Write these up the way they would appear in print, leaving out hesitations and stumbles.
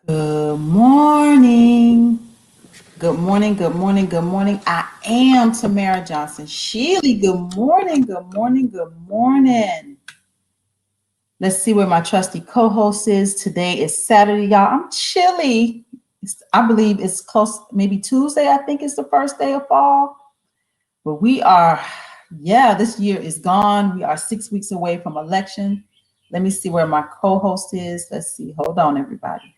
Good morning. Good morning. Good morning. Good morning. I am Tamara Johnson-shealey. Good morning. Good morning. Good morning. Let's see where my trusty co-host is. Today is Saturday, y'all. I'm chilly. I believe it's close, maybe Tuesday, I think it's the first day of fall. But this year is gone. We are 6 weeks away from election. Let me see where my co-host is. Let's see. Hold on, everybody.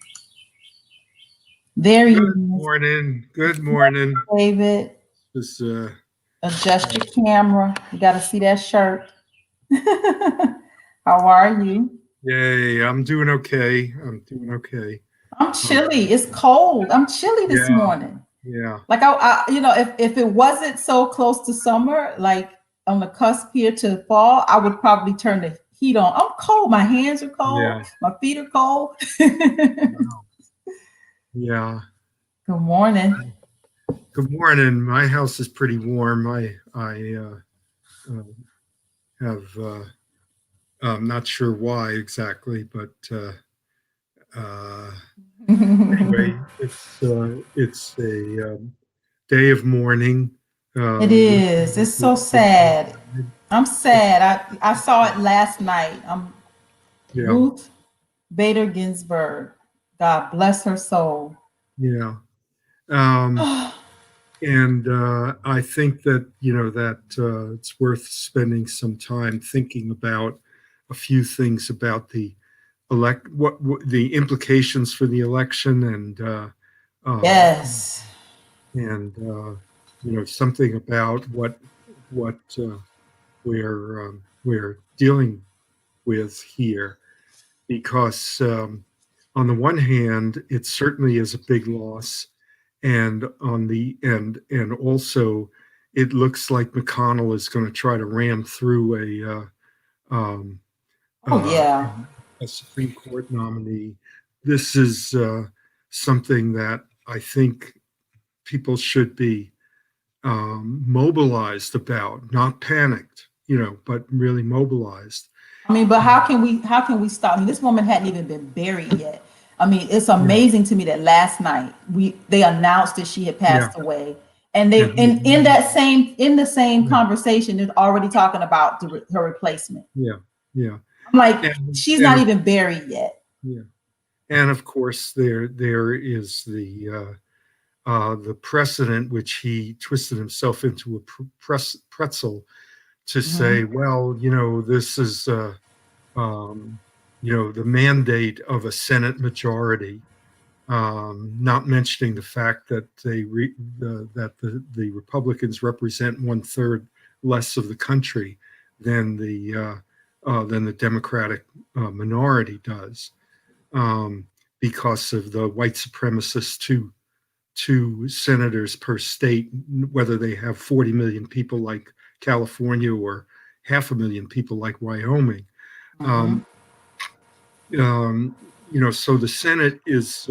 There he Good is. morning. Good morning. David. This Adjust your camera. You got to see that shirt. How are you? yay, I'm doing okay. I'm doing okay. I'm Um, chilly. It's cold. I'm chilly this yeah, morning. yeah, Like if it wasn't so close to summer, like on the cusp here to fall, I would probably turn the heat on. I'm cold. My hands are cold. yeah. My feet are cold. Good Wow. Yeah. morning. Good morning. My house is pretty warm. I uh, have I'm not sure why exactly, but uh, anyway, it's a day of mourning. It With, is. It's so sad. I'm sad. I saw it last night. yeah, Ruth Bader Ginsburg. God bless her soul. yeah. Um, And I think that it's worth spending some time thinking about a few things about the what the implications for the election, um, Yes. and something about what we're dealing with here, because on the one hand, it certainly is a big loss, and on the and also it looks like McConnell is going to try to ram through um, Oh, uh, yeah. a Supreme Court nominee. This is something that I think people should be mobilized about, not panicked, but really mobilized. I mean, but how can we stop? I mean, this woman hadn't even been buried yet. I mean, it's Yeah, amazing to me that last night they announced that she had yeah, passed away. And yeah, they in the same yeah, conversation, they're already talking about her replacement. yeah, yeah. I'm like, And she's not and even buried yet. yeah. And of course, there is the precedent which he twisted himself into a pretzel to say, Mhm. well, this is um, the mandate of a Senate majority, not mentioning the fact that the Republicans represent one third less of the country than the Democratic minority does, um, because of the white supremacist two senators per state, whether they have 40 million people like California or half a million people like Wyoming. Mhm. Um, so the Senate is.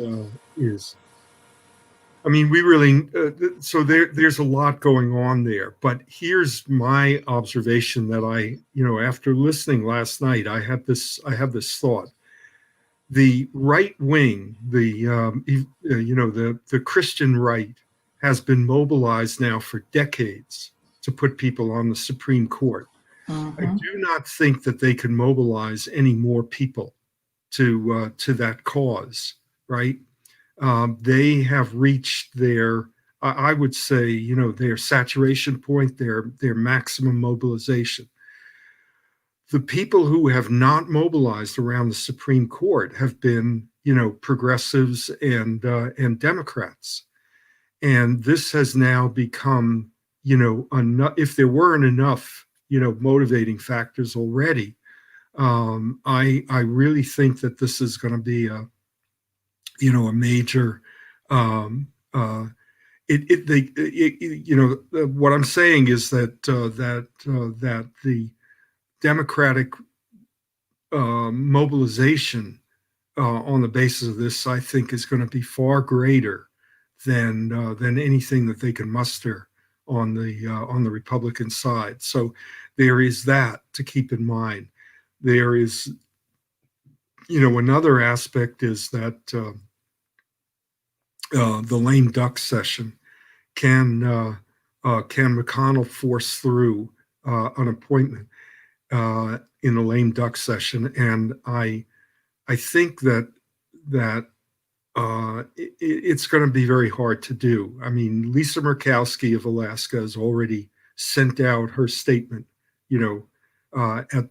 I mean, we really. So there's a lot going on there. But here's my observation that after listening last night, I have this thought. The right wing, the Christian right, has been mobilized now for decades to put people on the Supreme Court. I Mhm. do not think that they can mobilize any more people to that cause. Right? They have reached their, I would say, their saturation point, their maximum mobilization. The people who have not mobilized around the Supreme Court have been, progressives and Democrats, and this has now become, if there weren't enough, motivating factors already. I really think that this is going to be a major. Um, uh, what I'm saying is that the Democratic mobilization on the basis of this, I think, is going to be far greater than anything that they can muster on the Republican side. So there is that to keep in mind. There is, another aspect is that the lame duck session. Can McConnell force through an appointment in a lame duck session? And I think that it's going to be very hard to do. I mean, Lisa Murkowski of Alaska has already sent out her statement, you know, at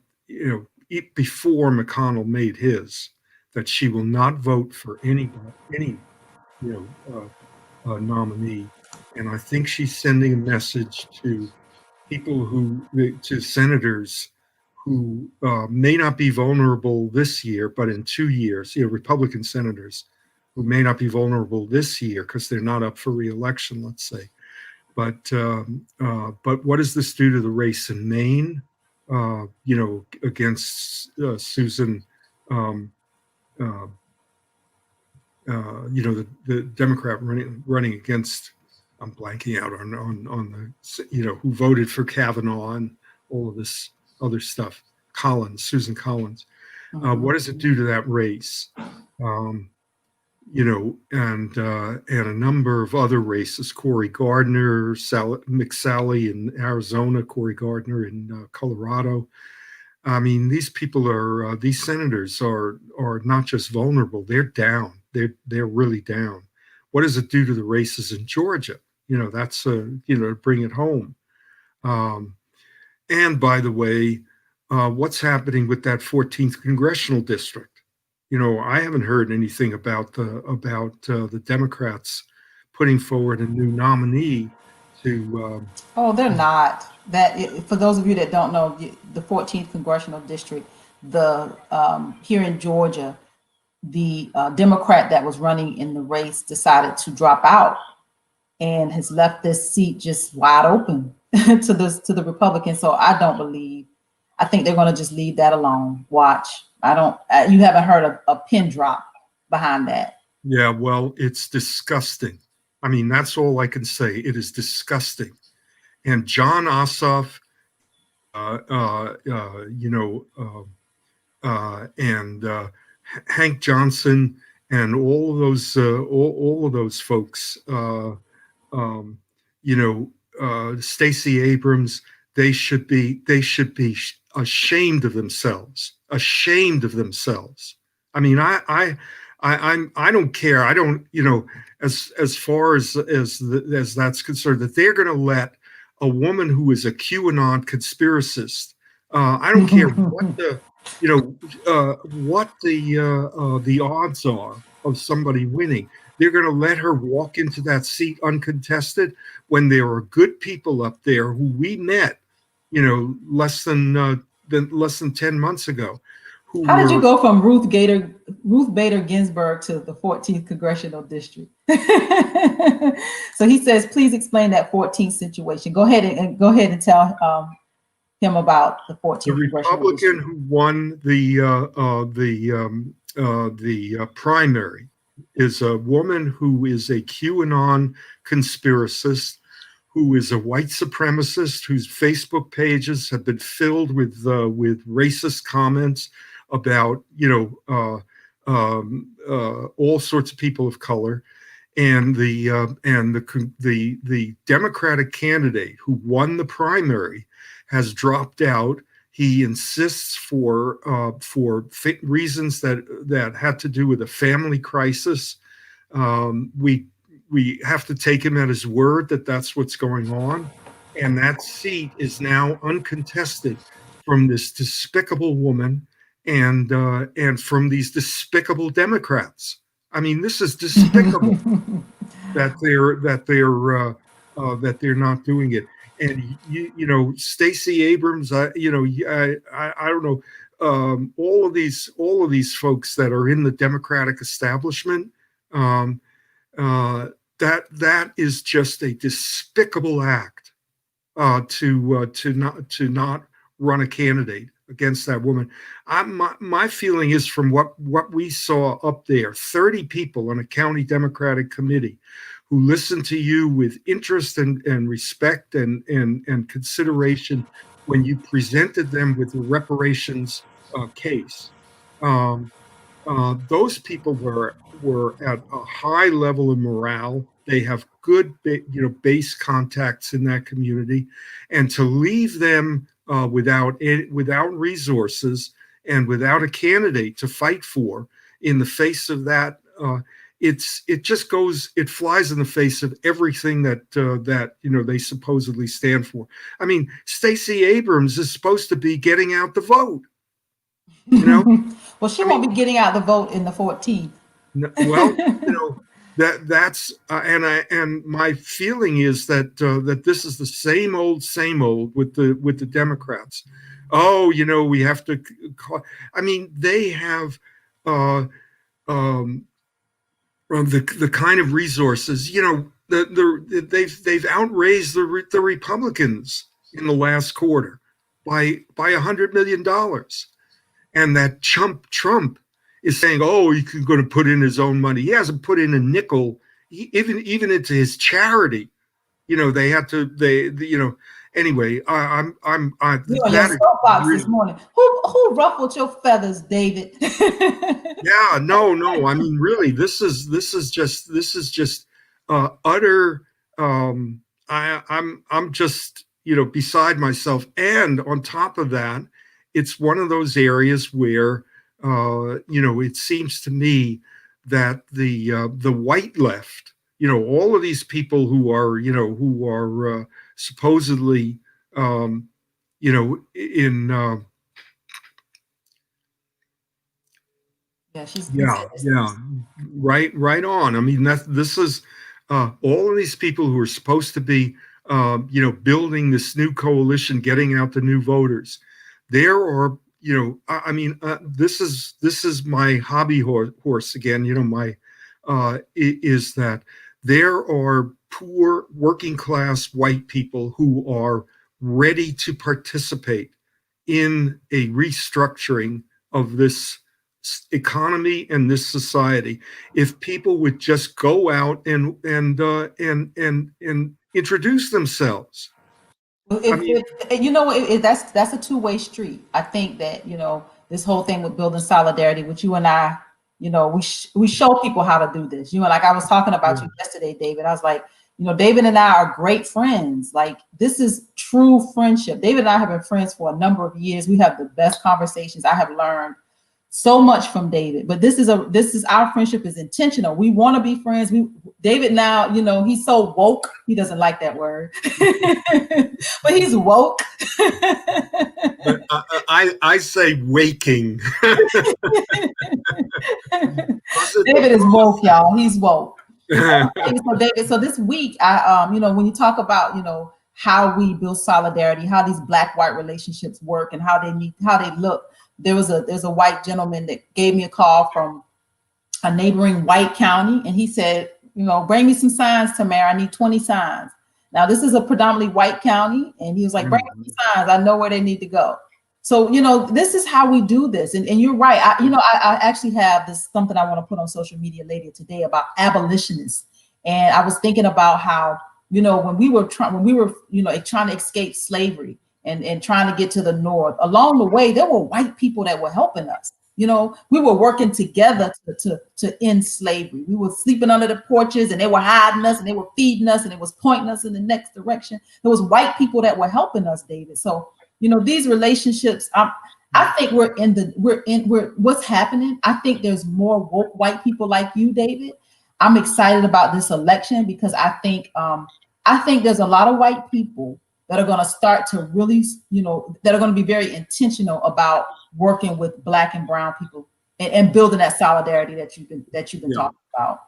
before McConnell made his, that she will not vote for any you nominee. And I think she's sending a message to to senators who may not be vulnerable this year, but in 2 years, Republican senators who may not be vulnerable this year because they're not up for reelection, let's say. But what does this do to the race in Maine? Against Susan, um, uh, the Democrat running against. I'm blanking out on the who voted for Kavanaugh and all of this other stuff. Susan Collins. What does it do to that race? And a number of other races. Cory Gardner, McSally in Arizona, Cory Gardner in Colorado. I mean, these people these senators are not just vulnerable; they're down. They're really down. What does it do to the races in Georgia? That's to bring it home. And by the way, what's happening with that 14th congressional district? I haven't heard anything about the Democrats putting forward a new nominee to. Oh, they're not. For those of you that don't know, the 14th congressional district, here in Georgia, the Democrat that was running in the race decided to drop out and has left this seat just wide open to the Republicans. So I think they're going to just leave that alone. Watch. You haven't heard a pin drop behind that. Yeah, well, it's disgusting. I mean, that's all I can say. It is disgusting. And John Ossoff, and Hank Johnson, and all of those folks, Stacey Abrams, they should be ashamed of themselves. Ashamed of themselves. I mean, I don't care. I don't, as far as that's concerned, that they're going to let a woman who is a QAnon conspiracist. I don't care what the odds are of somebody winning. They're going to let her walk into that seat uncontested when there are good people up there who we met, less than 10 months ago. How did you go from Ruth Bader Ginsburg to the 14th congressional district? So he says, please explain that 14th situation. Go ahead and tell him about the 14th the Republican who won the primary is a woman who is a QAnon conspiracist, who is a white supremacist, whose Facebook pages have been filled with racist comments about all sorts of people of color, and the Democratic candidate who won the primary has dropped out. He insists for reasons that had to do with a family crisis. We have to take him at his word that that's what's going on, and that seat is now uncontested from this despicable woman and from these despicable Democrats. I mean, this is despicable that they're not doing it. And Stacey Abrams, I don't know, all of these folks that are in the Democratic establishment, that is just a despicable act to not run a candidate against that woman. My feeling is, from what we saw up there, 30 people on a county Democratic committee who listened to you with interest and respect and consideration when you presented them with the reparations case. Those people were were at a high level of morale. They have good, base contacts in that community, and to leave them without resources and without a candidate to fight for in the face of that, it flies in the face of everything that they supposedly stand for. I mean, Stacey Abrams is supposed to be getting out the vote. You know, Well, she I won't mean, be getting out the vote in the 14th. well, and my feeling is that this is the same old with the Democrats. Oh, we have to. I mean, they have um, the kind of resources. They've outraised the Republicans in the last quarter by $100 million. And that chump Trump is saying, "Oh, he's going to put in his own money." He hasn't put in a nickel, even into his charity. They had to. Anyway, You're on your that is soapbox this really. morning. Who ruffled your feathers, David? Yeah, no. I mean, really, this is just utter. I'm just beside myself, and on top of that, it's one of those areas where it seems to me that the white left, all of these people who are supposedly in. Yeah, she's been saying Yeah, this. yeah, right on. I mean, this is all of these people who are supposed to be, building this new coalition, getting out the new voters. There are, I mean, this is my hobby horse again. My is that there are poor working class white people who are ready to participate in a restructuring of this economy and this society. If people would just go out and introduce themselves. I mean, That's a two-way street. I think that this whole thing with building solidarity, with you and I, we show people how to do this. Like I was talking about you yesterday, David. I was like, David and I are great friends. Like this is true friendship. David and I have been friends for a number of years. We have the best conversations. I have learned so much from David, but this is our friendship is intentional. We want to be friends. David now, he's so woke. He doesn't like that word, but he's woke. but I say waking. David is woke, y'all. He's woke. So David, so this week, when you talk about, how we build solidarity, how these black-white relationships work, and how they look. There's a white gentleman that gave me a call from a neighboring white county, and he said, bring me some signs, Tamara. I need 20 signs. Now, this is a predominantly white county, and he was like, bring me some signs. I know where they need to go. So, this is how we do this. And you're right. I actually have something I want to put on social media later today about abolitionists. And I was thinking about how, when we were trying to escape slavery and trying to get to the North, along the way, there were white people that were helping us. We were working together to end slavery. We were sleeping under the porches, and they were hiding us, and they were feeding us, and it was pointing us in the next direction. There was white people that were helping us, David. So, these relationships, I think we're what's happening. I think there's more woke white people like you, David. I'm excited about this election because I think there's a lot of white people that are going to start to really, that are going to be very intentional about working with Black and brown people and building that solidarity that you've been talking about.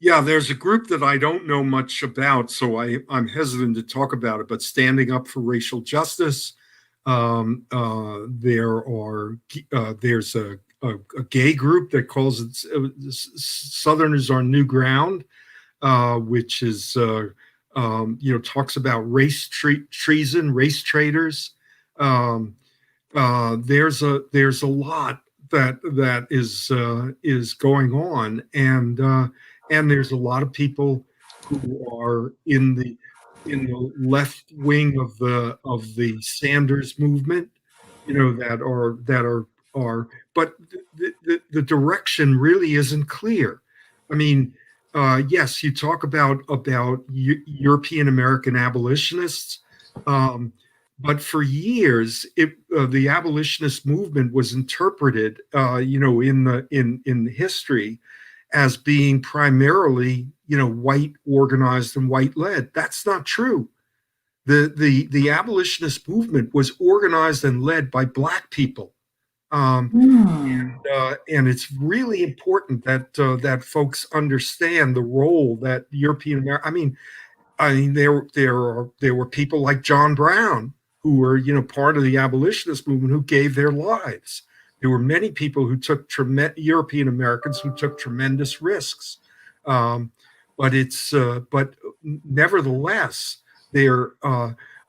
Yeah, there's a group that I don't know much about, so I'm hesitant to talk about it, but Standing Up for Racial Justice. There's a gay group that calls it Southerners on New Ground, which is, talks about treason, race traitors. There's a lot that is going on, and there's a lot of people who are in the left wing of the Sanders movement, that are are, but the direction really isn't clear. I mean, yes, you talk about European American abolitionists, um, but for years, the abolitionist movement was interpreted, in history as being primarily, white organized and white led. That's not true. The abolitionist movement was organized and led by black people. Um, Hmm. and it's really important that folks understand the role that European American. I mean, there were people like John Brown who were, part of the abolitionist movement who gave their lives. There were many people who took European Americans who took tremendous risks. Um, but nevertheless, they're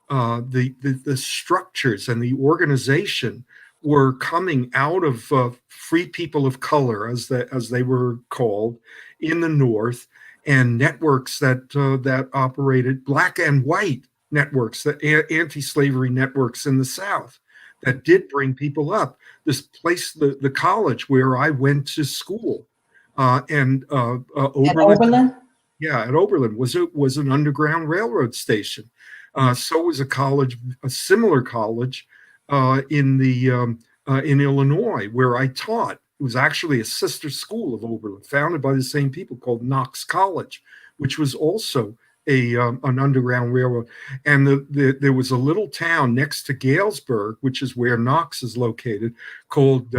the structures and the organization were coming out of free people of color, as they were called, in the North, and networks that operated, black and white networks, that anti-slavery networks in the South, that did bring people up. This place, the college where I went to school, and At Oberlin, Oberlin? yeah, at Oberlin was an underground railroad station. So was a similar college in Illinois, where I taught. It was actually a sister school of Oberlin, founded by the same people, called Knox College, which was also an underground railroad. And there was a little town next to Galesburg, which is where Knox is located, called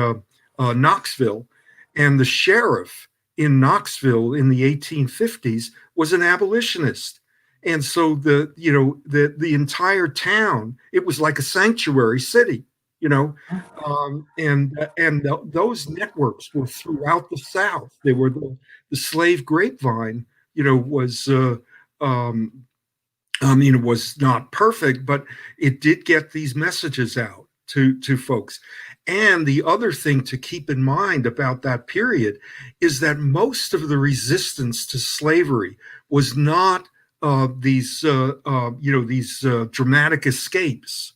Knoxville. And the sheriff in Knoxville in the 1850s was an abolitionist. And so the entire town, it was like a sanctuary city, you know, those networks were throughout the South. They were the slave grapevine, was it was not perfect, but it did get these messages out to folks. And the other thing to keep in mind about that period is that most of the resistance to slavery was not these dramatic escapes.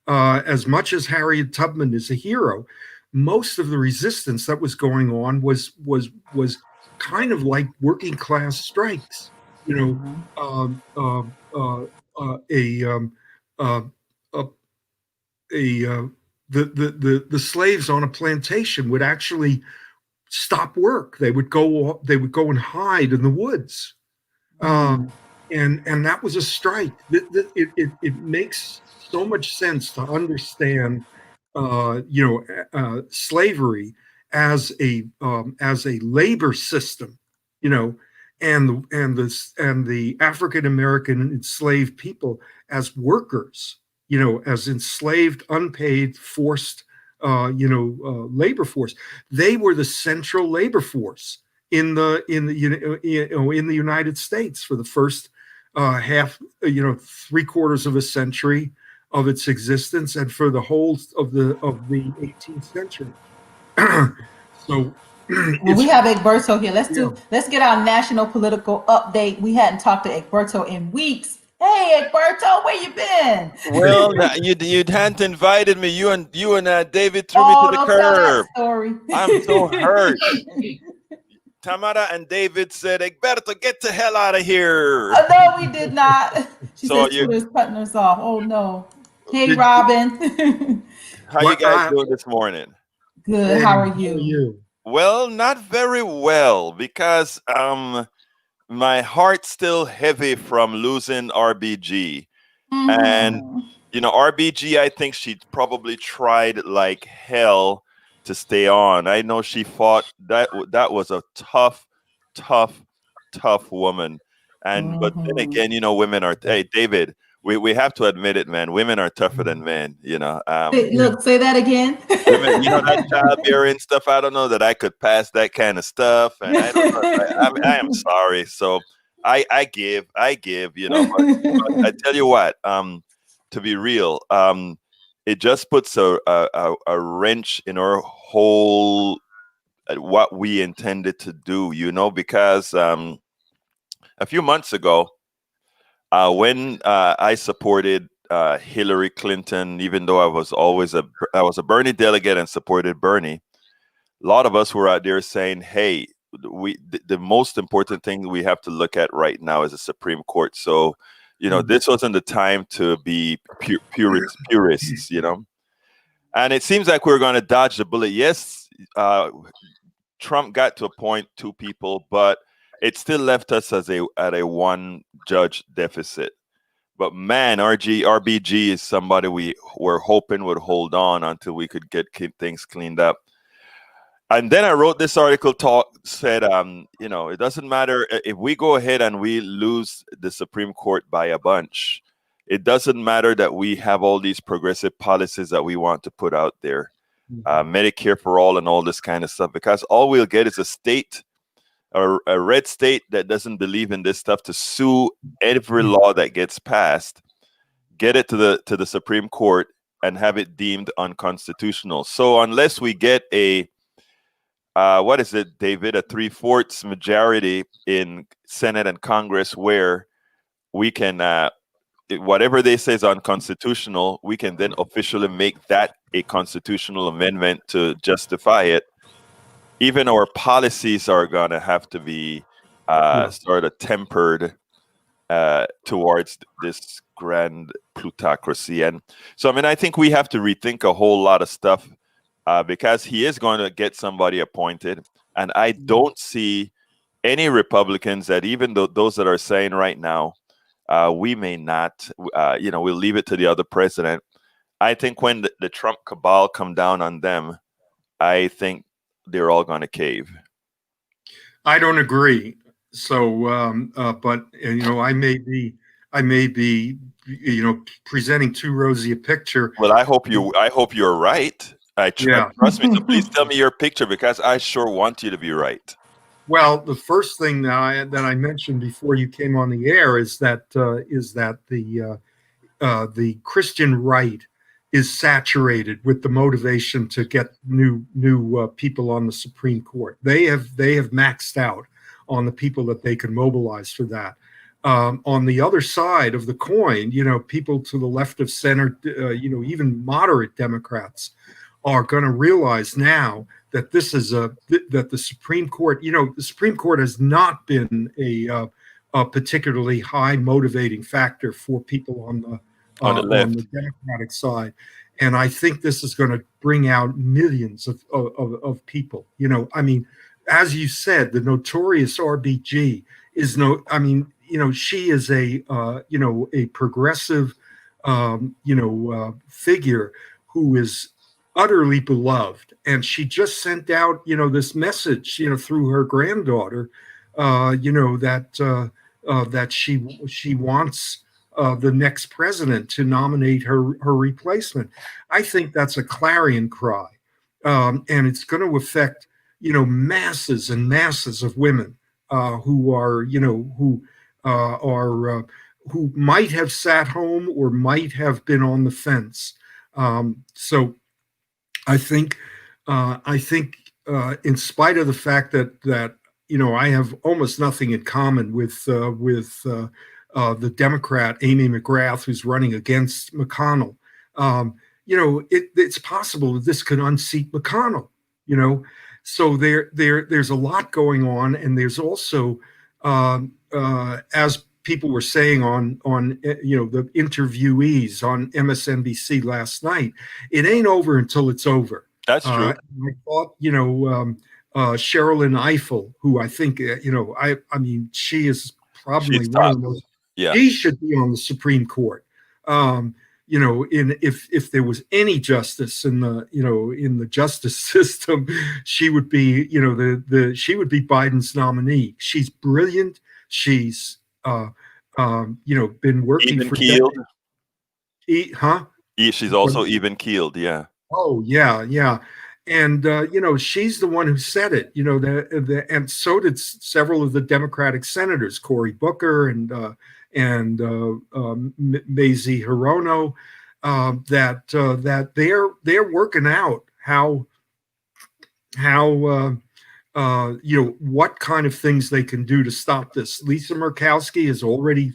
As much as Harriet Tubman is a hero, most of the resistance that was going on was kind of like working class strikes. You know, Mhm. um, uh, uh, a uh, a, a the slaves on a plantation would actually stop work. They would go and hide in the woods, uh, Mm. and that was a strike. It makes so much sense to understand, slavery as a labor system, you know, and the African American enslaved people as workers, as enslaved, unpaid, forced, labor force. They were the central labor force in the United States for the first half, three-quarters of a century of its existence, and for the whole of the 18th century. So And we it's have Egberto here. Let's yeah. do. Let's get our national political update. We hadn't talked to Egberto in weeks. Hey, Egberto, where you been? Well, you hadn't invited me. You and David threw me to Oh, the don't tell that curb. story. I'm so hurt. Tamara and David said, "Egberto, get the hell out of here." Oh, no, we did not. She So says Twitter's cutting us off. Oh no. Hey, Did Robin. how you what? guys doing this morning? Good. Hey, How are how are you? you? Well, not very well because my heart's still heavy from losing RBG. And Mm-hmm. RBG, I think she probably tried like hell to stay on. I know she fought. That was a tough, tough, tough woman. And but then Mm-hmm. again, women are. Hey, David, we have to admit it, man. Women are tougher than men. Yeah. Look, say that again. Women. That childbearing stuff. I don't know that I could pass that kind of stuff, and I don't know. I am sorry. So I give. But I tell you what. To be real, it just puts a wrench in our whole what we intended to do. Because a few months ago, when I supported Hillary Clinton, even though I was a Bernie delegate and supported Bernie. A lot of us were out there saying, "Hey, the most important thing we have to look at right now is the Supreme Court." So, this wasn't the time to be purists, And it seems like we're going to dodge the bullet. Yes, Trump got to appoint 2 people, but it still left us at a 1 judge deficit. But man, RBG is somebody we were hoping would hold on until we could keep things cleaned up. And then I wrote this article said, it doesn't matter if we go ahead and we lose the Supreme Court by a bunch. It doesn't matter that we have all these progressive policies that we want to put out there, Medicare for all and all this kind of stuff, because all we'll get is a state, a red state that doesn't believe in this stuff to sue every law that gets passed, get it to the Supreme Court and have it deemed unconstitutional. So unless we get a what is it, David? A 3/4 majority in Senate and Congress where we can, whatever they say is unconstitutional, we can then officially make that a constitutional amendment to justify it. Even our policies are going to have to be sort of tempered towards this grand plutocracy. And so, I think we have to rethink a whole lot of stuff. Because he is going to get somebody appointed. And I don't see any Republicans that even those that are saying right now, we may not, we'll leave it to the other president. I think when the Trump cabal come down on them, I think they're all going to cave. I don't agree. So, but I may be, presenting too rosy a picture. Well, I hope you're right. Trust me. So please tell me your picture, because I sure want you to be right. Well, the first thing that I mentioned before you came on the air is that the Christian right is saturated with the motivation to get new people on the Supreme Court. They have maxed out on the people that they can mobilize for that. On the other side of the coin, people to the left of center, even moderate Democrats are going to realize now that this is that the Supreme Court, the Supreme Court has not been a particularly high motivating factor for people on the Democratic side, and I think this is going to bring out millions of people. As you said, the notorious RBG is she is a progressive figure who is utterly beloved, and she just sent out this message through her granddaughter that she wants the next president to nominate her replacement. I think that's a clarion cry, and it's going to affect masses and masses of women who might have sat home or might have been on the fence. So I think in spite of the fact that I have almost nothing in common with the Democrat Amy McGrath, who's running against McConnell, it's possible that this could unseat McConnell. So there's a lot going on, and there's also as people were saying on the interviewees on MSNBC last night, it ain't over until it's over. That's true. I thought Sherilyn Ifill, who I think she is probably one of the most. Yeah. She should be on the Supreme Court. If there was any justice in the justice system, she would be she would be Biden's nominee. She's brilliant. She's been working even for keeled. She's also even keeled. Yeah. Oh yeah. And she's the one who said it. And so did several of the Democratic senators, Cory Booker and Mazie Hirono, that they're working out how what kind of things they can do to stop this. Lisa Murkowski has already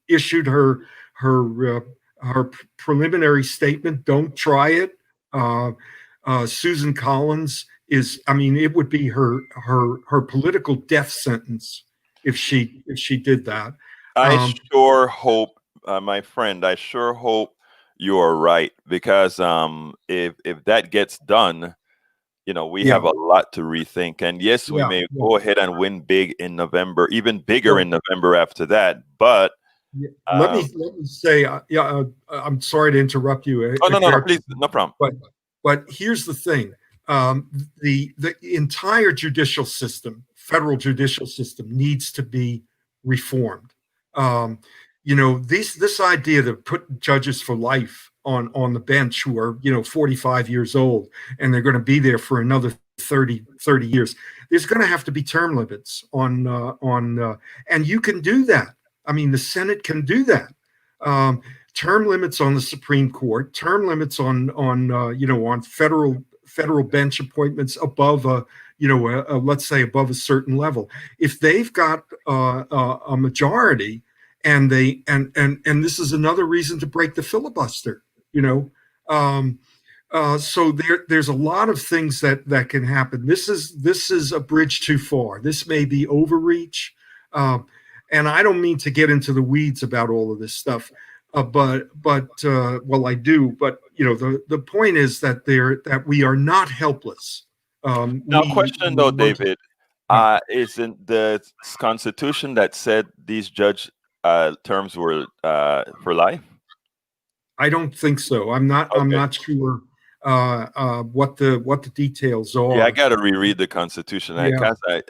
issued her her preliminary statement. Don't try it. Susan Collins is. I mean, it would be her political death sentence if she did that. I Um, sure hope, my friend, I sure hope you are right, because if that gets done, we yeah, have a lot to rethink. And yes, we yeah, may yeah. go ahead and win big in November, even bigger Well, in November after that. But yeah, um, let me say, I'm sorry to interrupt you, oh, no, no, no, Gert, please, no problem. but here's the thing: the entire judicial system, federal judicial system, needs to be reformed. Um, this idea to put judges for life on the bench who are 45 years old and they're going to be there for another 30 years. There's going to have to be term limits and you can do that. I mean, the Senate can do that. Term limits on the Supreme Court, term limits on federal bench appointments above let's say above a certain level. If they've got a majority, and this is another reason to break the filibuster. Um, so there's a lot of things that can happen. This is a bridge too far. This may be overreach, and I don't mean to get into the weeds about all of this stuff, but well, I do. But the point is that we are not helpless. Now, question We though, want to, David, yeah. isn't the Constitution that said these judge terms were for life? I don't think so. I'm Okay. not sure what the details Yeah, I are. got to reread the Constitution. Yeah, Cause that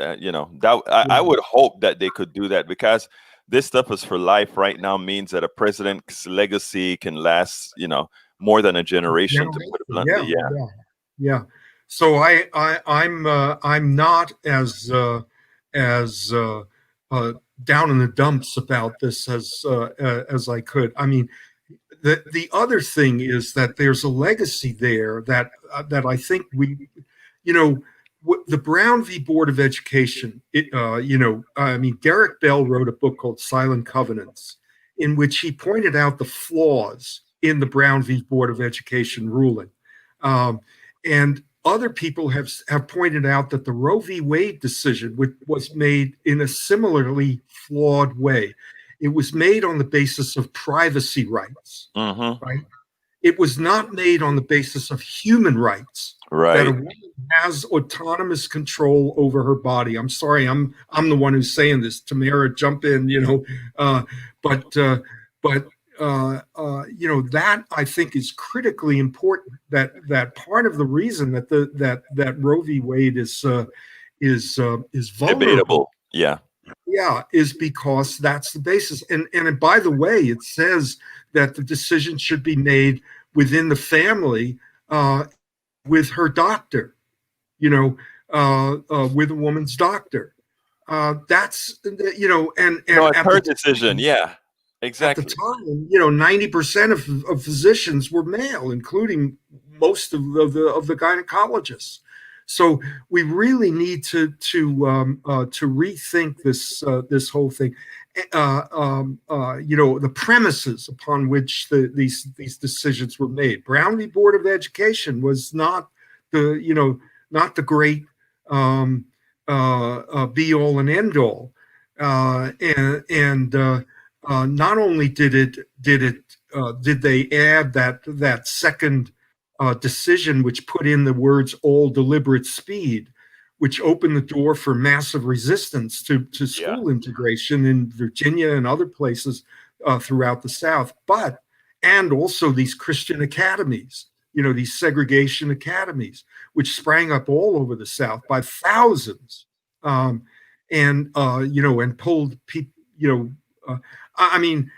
I yeah. would hope that they could do that, because this stuff is for life right now means that a president's legacy can last, more than a generation, to put it Generation. bluntly. Yeah, Yeah. yeah, yeah. So I'm not as down in the dumps about this as I could. I mean, the other thing is that there's a legacy there that I think you know, the Brown v. Board of Education. I mean, Derek Bell wrote a book called Silent Covenants, in which he pointed out the flaws in the Brown v. Board of Education ruling. And other people have pointed out that the Roe v. Wade decision was made in a similarly flawed way. It was made on the basis of privacy rights, Mm-hmm. right? It was not made on the basis of human rights, that a Right. woman has autonomous control over her body. I'm sorry, I'm the one who's saying this. Tamara, jump in, but that I think is critically important. That part of the reason that Roe v. Wade is vulnerable, Debatable. Yeah. yeah, is because that's the basis. And by the way, it says that the decision should be made within the family, with her doctor, with a woman's doctor. That's and No, it's her decision. Yeah. at the Exactly. time, 90% of physicians were male, including most of the gynecologists. So we really need to rethink this whole thing. The premises upon which these decisions were made. Brown v. Board of Education was not the great be all and end all, and not only did they add that second decision, which put in the words "all deliberate speed," which opened the door for massive resistance to Yeah. school integration in Virginia and other places throughout the South, and also these Christian academies, these segregation academies, which sprang up all over the South by thousands, and pulled people, I mean,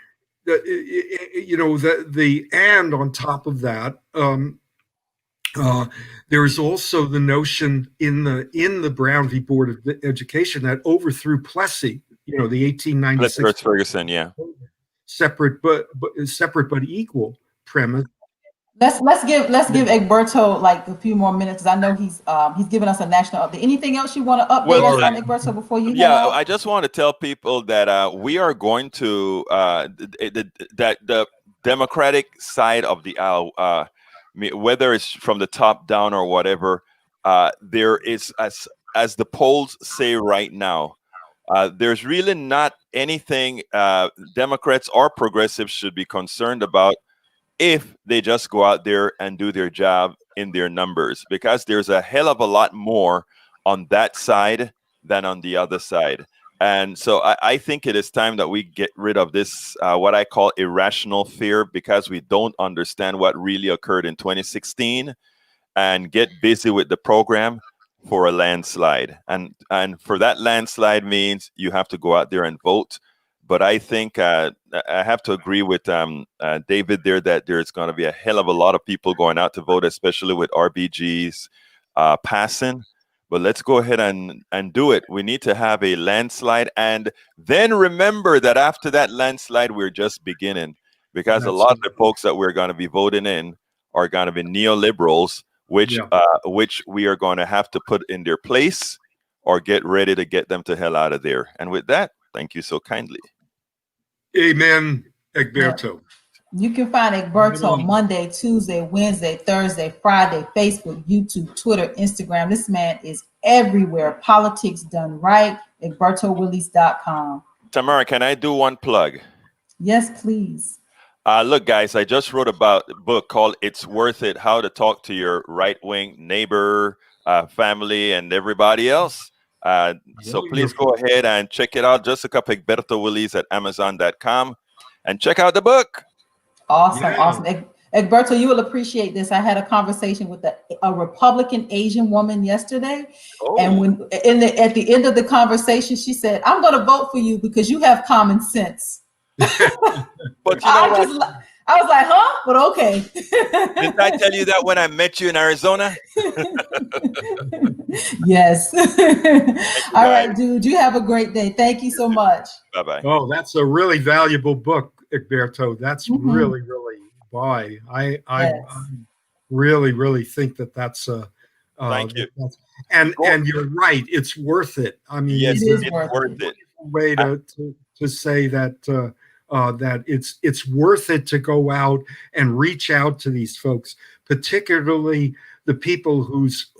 and on top of that, there is also the notion in the Brown v. Board of Education that overthrew Plessy, the Let's 1896 Ferguson. Yeah. separate but equal premise. Let's give Egberto like a few more minutes, because I know he's giving us a national update. Anything else you want to update Well, us on, Egberto, before you head yeah, out? I just want to tell people that we are going to that the Democratic side of the aisle, whether it's from the top down or whatever, there is, as the polls say right now, there's really not anything Democrats or progressives should be concerned about if they just go out there and do their job in their numbers, because there's a hell of a lot more on that side than on the other side. And so I think it is time that we get rid of this, what I call irrational fear, because we don't understand what really occurred in 2016, and get busy with the program for a landslide. And for that landslide means you have to go out there and vote. But I think I have to agree with David there that there's going to be a hell of a lot of people going out to vote, especially with RBGs passing. But let's go ahead and do it. We need to have a landslide. And then remember that after that landslide, we're just beginning, because a lot of the folks that we're going to be voting in are going to be neoliberals, which we are going to have to put in their place or get ready to get them to hell out of there. And with that, thank you so kindly. Amen, Egberto. You can find Egberto Monday, Tuesday, Wednesday, Thursday, Friday, Facebook, YouTube, Twitter, Instagram. This man is everywhere. Politics done right. EgbertoWillies.com. Tamara, can I do one plug? Yes, please. Look, guys, I just wrote about a book called It's Worth It, How to Talk to Your Right-Wing Neighbor, family, and everybody else. So please go ahead and check it out. Just look up Egberto Willies at Amazon.com and check out the book. Awesome. Egberto, you will appreciate this. I had a conversation with a Republican Asian woman yesterday. And at the end of the conversation, she said, "I'm going to vote for you because you have common sense." But you know what? I was like, huh? But okay. Didn't I tell you that when I met you in Arizona? Yes. All right, dude. You have a great day. Thank you so much. Bye-bye. Oh, that's a really valuable book, Egberto. That's really, really buy. I really think that's a thank you. And you're right. It's worth it. I mean, yes, it's worth it. Way to say that that it's worth it to go out and reach out to these folks, particularly the people whose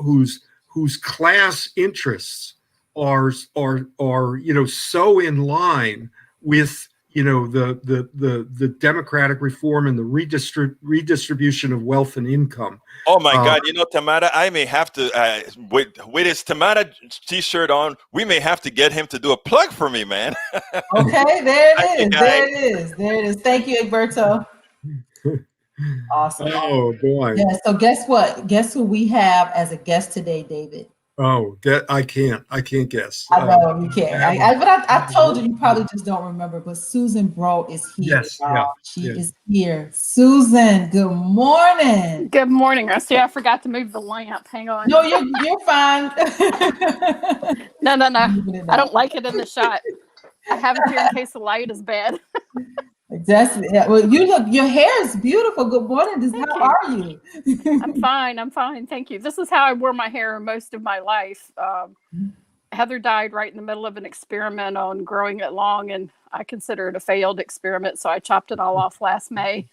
class interests are so in line with the democratic reform and the redistribution of wealth and income. Oh my God! Tamara, I may have to with his Tamara t-shirt on. We may have to get him to do a plug for me, man. Okay, there it is. Thank you, Egberto. Awesome. Oh boy. Yeah. So guess what? Guess who we have as a guest today, David? Oh, I can't guess. I know you can't. But I told you probably just don't remember. But Susan Bro is here. Yes, she is here. Susan, good morning. Good morning. See, I forgot to move the lamp. Hang on. No, you're fine. No. I don't like it in the shot. I have it here in case the light is bad. Exactly. Well, your hair is beautiful. Good morning. How are you? I'm fine. Thank you. This is how I wore my hair most of my life. Heather died right in the middle of an experiment on growing it long, and I consider it a failed experiment, so I chopped it all off last May.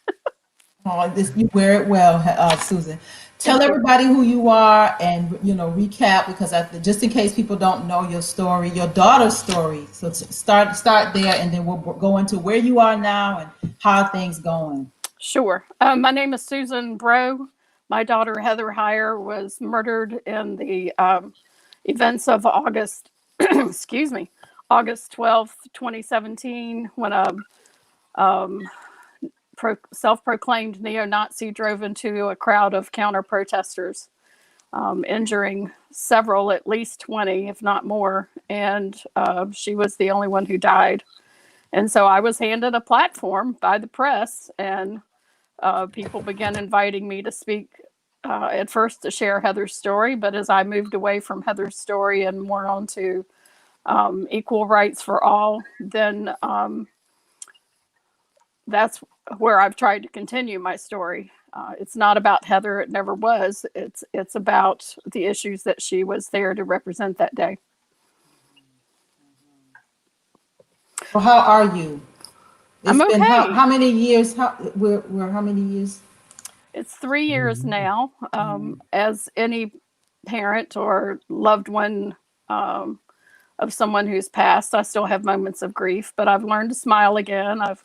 Oh, you wear it well, Susan. Tell everybody who you are and recap, because just in case people don't know your story, your daughter's story. So start there, and then we'll go into where you are now and how things going. Sure. My name is Susan Bro. My daughter Heather Heyer was murdered in the events of August, August 12th, 2017, when a self-proclaimed neo-Nazi drove into a crowd of counter-protesters, injuring several, at least 20, if not more. And she was the only one who died. And so I was handed a platform by the press, and people began inviting me to speak, at first to share Heather's story. But as I moved away from Heather's story and more onto equal rights for all, then that's where I've tried to continue my story. It's not about Heather. It never was. It's about the issues that she was there to represent that day. Well, how are you? I'm It's been okay. how many years? We're how many years? It's 3 years now. As any parent or loved one of someone who's passed, I still have moments of grief, but I've learned to smile again. I've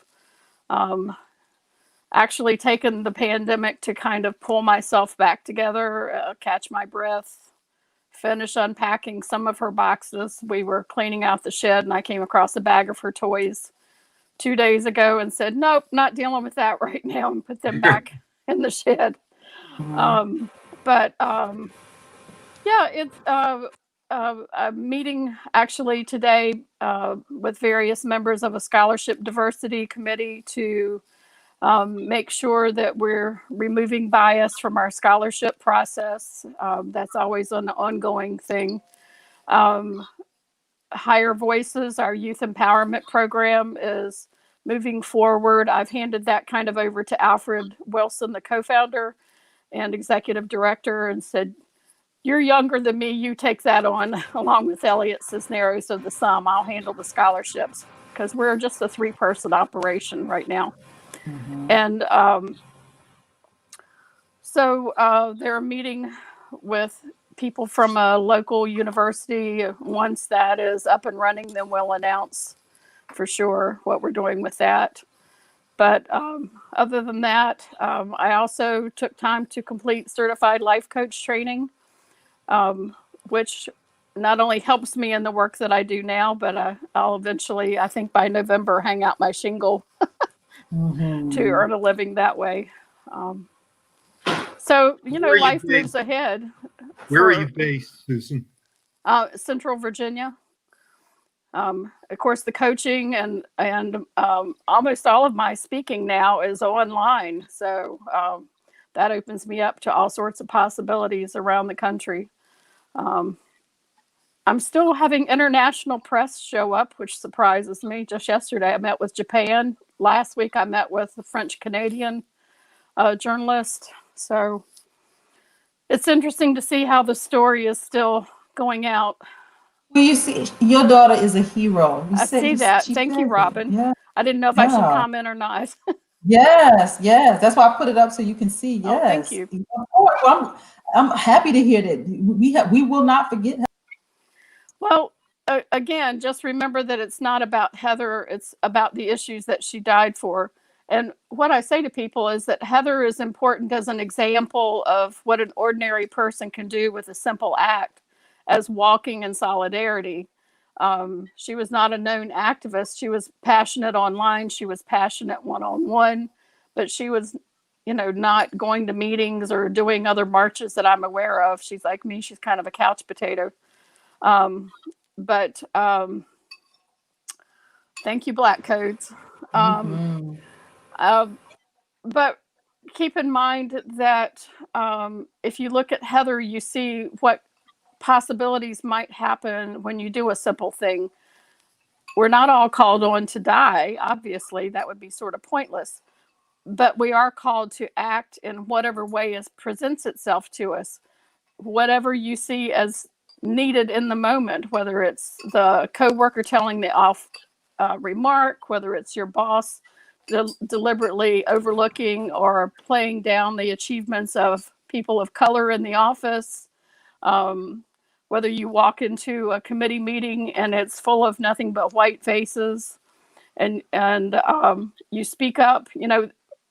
actually taken the pandemic to kind of pull myself back together, catch my breath, finish unpacking some of her boxes. We were cleaning out the shed and I came across a bag of her toys 2 days ago and said, nope, not dealing with that right now, and put them back in the shed. Yeah, it's a meeting actually today with various members of a scholarship diversity committee to make sure that we're removing bias from our scholarship process. That's always an ongoing thing. Higher Voices, our youth empowerment program, is moving forward. I've handed that kind of over to Alfred Wilson, the co-founder and executive director, and said, you're younger than me, you take that on along with Elliot Cisneros of the Sum. I'll handle the scholarships because we're just a 3-person operation right now. And so they're meeting with people from a local university. Once that is up and running, then we'll announce for sure what we're doing with that. But other than that, I also took time to complete certified life coach training, which not only helps me in the work that I do now, but I'll eventually, I think by November, hang out my shingle to earn a living that way. So, life moves ahead. Where are you based, Susan? Central Virginia. Of course, the coaching and almost all of my speaking now is online. So that opens me up to all sorts of possibilities around the country. I'm still having international press show up, which surprises me. Just yesterday, I met with Japan. Last week, I met with the French-Canadian journalist. So it's interesting to see how the story is still going out. Well, you see, your daughter is a hero. I see that. Thank you, Robin. Yeah. I didn't know if I should comment or not. Yes. That's why I put it up so you can see. Yes. Oh, thank you. Of course. Well, I'm happy to hear that. We will not forget. Well, again, just remember that it's not about Heather. It's about the issues that she died for. And what I say to people is that Heather is important as an example of what an ordinary person can do with a simple act, as walking in solidarity. She was not a known activist. She was passionate online. She was passionate one-on-one, but she was, not going to meetings or doing other marches that I'm aware of. She's like me. She's kind of a couch potato. But thank you, Black Codes. But keep in mind that if you look at Heather, you see what possibilities might happen when you do a simple thing. We're not all called on to die. Obviously, that would be sort of pointless. But we are called to act in whatever way presents itself to us. Whatever you see as needed in the moment, whether it's the coworker telling the off remark, whether it's your boss deliberately overlooking or playing down the achievements of people of color in the office, whether you walk into a committee meeting and it's full of nothing but white faces, and you speak up,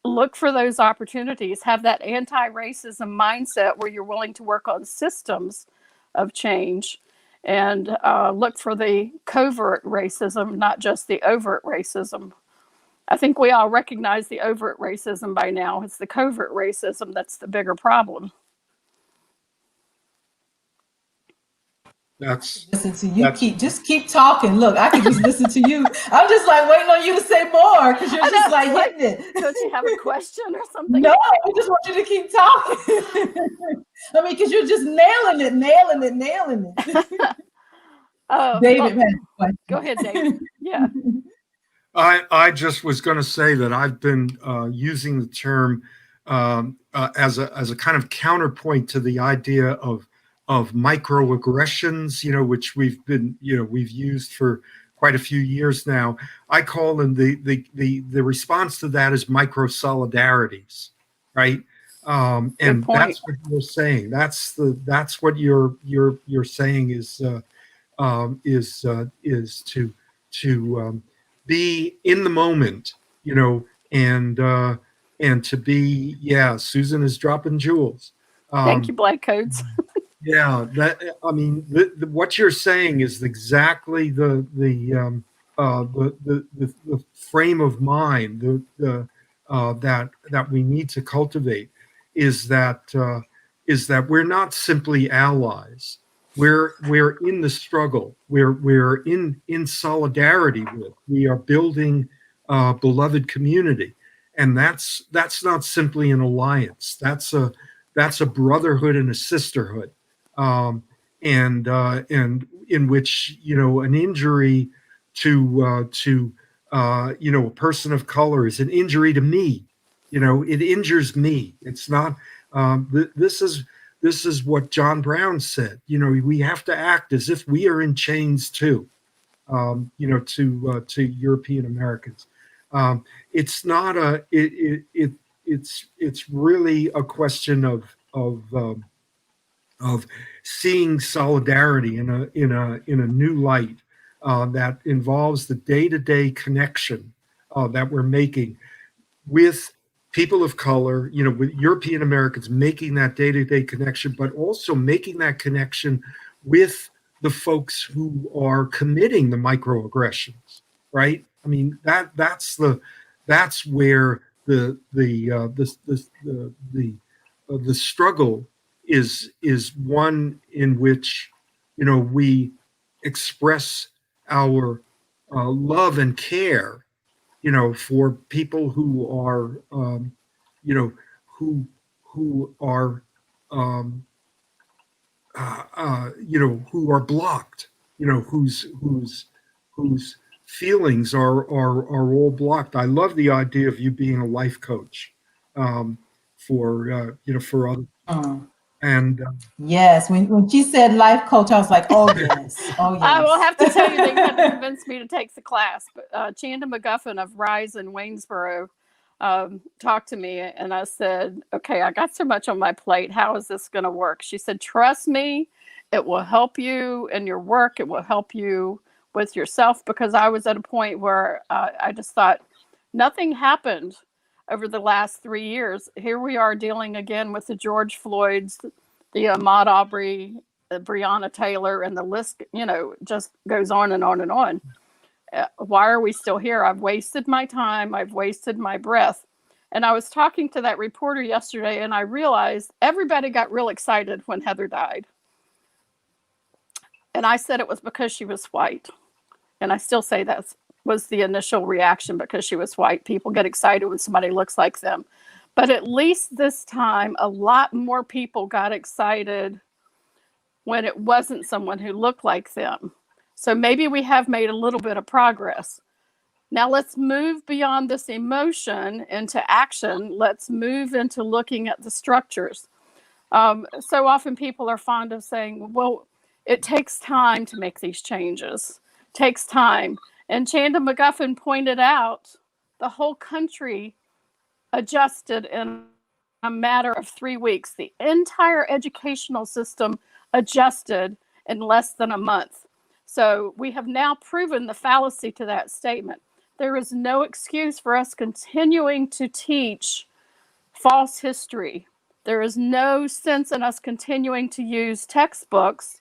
look for those opportunities. Have that anti-racism mindset where you're willing to work on systems of change, and look for the covert racism, not just the overt racism. I think we all recognize the overt racism by now. It's the covert racism that's the bigger problem. Listen to you. Keep talking. Look, I can just listen to you. I'm just like waiting on you to say more because you're just like hitting it. Don't you have a question or something? No, I just want you to keep talking. I mean, because you're just nailing it. David, go ahead, David. Yeah. I just was going to say that I've been using the term as a kind of counterpoint to the idea of microaggressions, which we've used for quite a few years now. I call them the response to that is micro solidarities, right? And point. that's what you're saying. That's what you're saying is to be in the moment, and to be, Susan is dropping jewels. Thank you, Black Coats. Yeah, what you're saying is exactly the frame of mind that we need to cultivate, is that we're not simply allies. We're in the struggle. We're in solidarity with. We are building a beloved community, and that's not simply an alliance. That's a brotherhood and a sisterhood. And in which an injury to a person of color is an injury to me. It injures me. It's not. This is what John Brown said. We have to act as if we are in chains too. To European Americans. It's not a. It's really a question of seeing solidarity in a new light that involves the day-to-day connection that we're making with people of color, with European Americans, making that day-to-day connection, but also making that connection with the folks who are committing the microaggressions, right? I mean, that's where the struggle is one in which we express our love and care for people who are who are who are blocked, whose feelings are all blocked. I love the idea of you being a life coach for other. And yes, when she said life coach, I was like, oh yes, oh yes. I will have to tell you, they had to convince me to take the class. But Chanda McGuffin of Rise in Waynesboro talked to me, and I said, okay, I got so much on my plate. How is this going to work? She said, trust me, it will help you in your work. It will help you with yourself, because I was at a point where I just thought nothing happened over the last 3 years. Here we are dealing again with the George Floyds, the Ahmaud Arbery, the Breonna Taylor, and the list, just goes on and on and on. Why are we still here? I've wasted my time. I've wasted my breath. And I was talking to that reporter yesterday, and I realized everybody got real excited when Heather died. And I said it was because she was white. And I still say that was the initial reaction, because she was white. People get excited when somebody looks like them. But at least this time, a lot more people got excited when it wasn't someone who looked like them. So maybe we have made a little bit of progress. Now let's move beyond this emotion into action. Let's move into looking at the structures. So often people are fond of saying, well, it takes time to make these changes. It takes time. And Chanda McGuffin pointed out the whole country adjusted in a matter of 3 weeks. The entire educational system adjusted in less than a month. So we have now proven the fallacy to that statement. There is no excuse for us continuing to teach false history. There is no sense in us continuing to use textbooks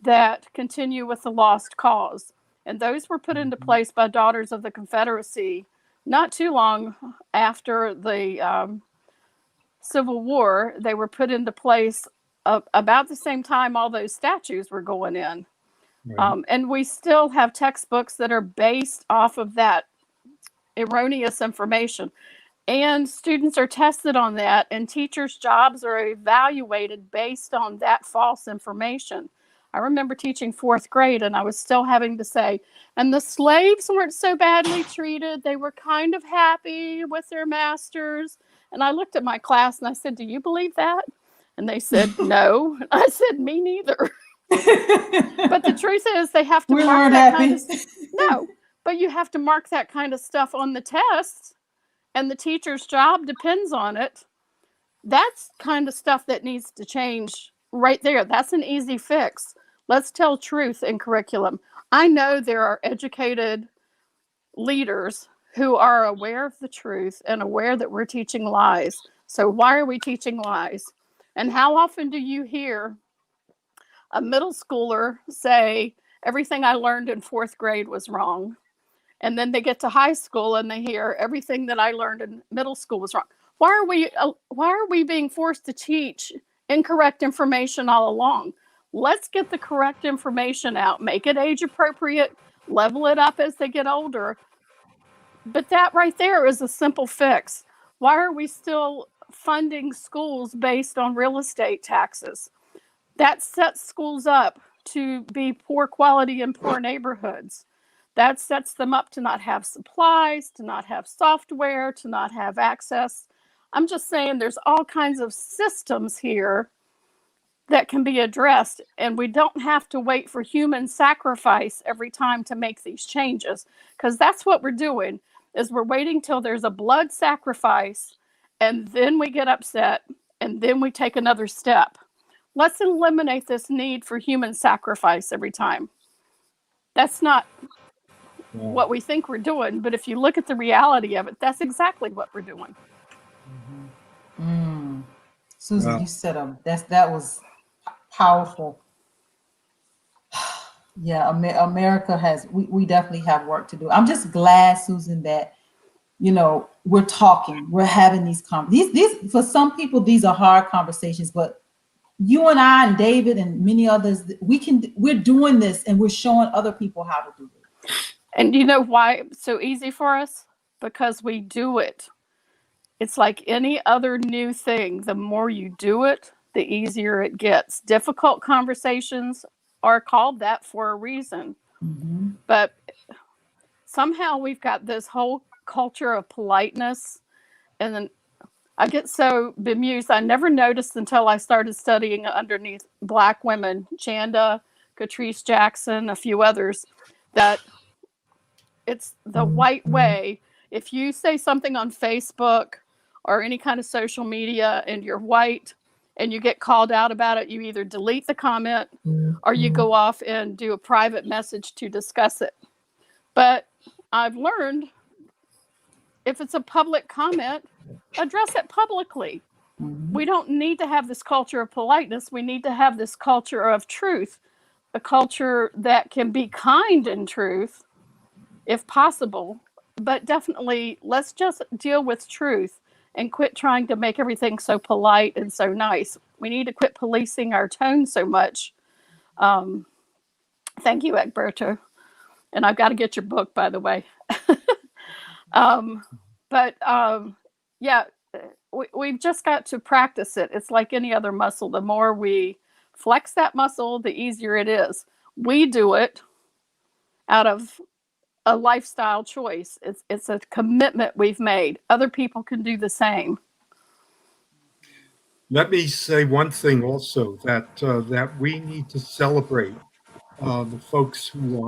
that continue with the lost cause. And those were put into place by Daughters of the Confederacy not too long after the Civil War. They were put into place about the same time all those statues were going in. Right. And we still have textbooks that are based off of that erroneous information. And students are tested on that, and teachers' jobs are evaluated based on that false information. I remember teaching 4th grade, and I was still having to say, and the slaves weren't so badly treated. They were kind of happy with their masters. And I looked at my class and I said, "Do you believe that?" And they said, "No." I said, "Me neither." But the truth is, they have to We mark weren't that happy. kind of no. But you have to mark that kind of stuff on the test, and the teacher's job depends on it. That's kind of stuff that needs to change right there. That's an easy fix. Let's tell truth in curriculum. I know there are educated leaders who are aware of the truth and aware that we're teaching lies. So why are we teaching lies? And how often do you hear a middle schooler say, everything I learned in 4th grade was wrong? And then they get to high school and they hear everything that I learned in middle school was wrong. Why are we being forced to teach incorrect information all along? Let's get the correct information out, make it age appropriate, level it up as they get older. But that right there is a simple fix. Why are we still funding schools based on real estate taxes? That sets schools up to be poor quality in poor neighborhoods. That sets them up to not have supplies, to not have software, to not have access. I'm just saying there's all kinds of systems here that can be addressed, and we don't have to wait for human sacrifice every time to make these changes, because that's what we're doing, is we're waiting till there's a blood sacrifice, and then we get upset, and then we take another step. Let's eliminate this need for human sacrifice every time. That's not what we think we're doing, but if you look at the reality of it, that's exactly what we're doing. Susan, you said that was powerful. Yeah, America we definitely have work to do. I'm just glad, Susan, that we're talking, we're having these these for some people these are hard conversations, but you and I and David and many others, we're doing this and we're showing other people how to do it. And you know why it's so easy for us? Because we do it. It's like any other new thing. The more you do it, the easier it gets. Difficult conversations are called that for a reason. Mm-hmm. But somehow we've got this whole culture of politeness. And then I get so bemused. I never noticed until I started studying underneath Black women, Chanda, Catrice Jackson, a few others, that it's the white way. If you say something on Facebook or any kind of social media and you're white and you get called out about it, you either delete the comment or you go off and do a private message to discuss it. But I've learned if it's a public comment, address it publicly. We don't need to have this culture of politeness. We need to have this culture of truth, a culture that can be kind in truth, if possible, but definitely let's just deal with truth and quit trying to make everything so polite and so nice. We need to quit policing our tone so much. Thank you, Egberto. And I've got to get your book, by the way. Yeah, we've just got to practice it. It's like any other muscle. The more we flex that muscle, the easier it is. We do it out of a lifestyle choice. It's a commitment we've made. Other people can do the same. Let me say one thing also, that we need to celebrate the folks who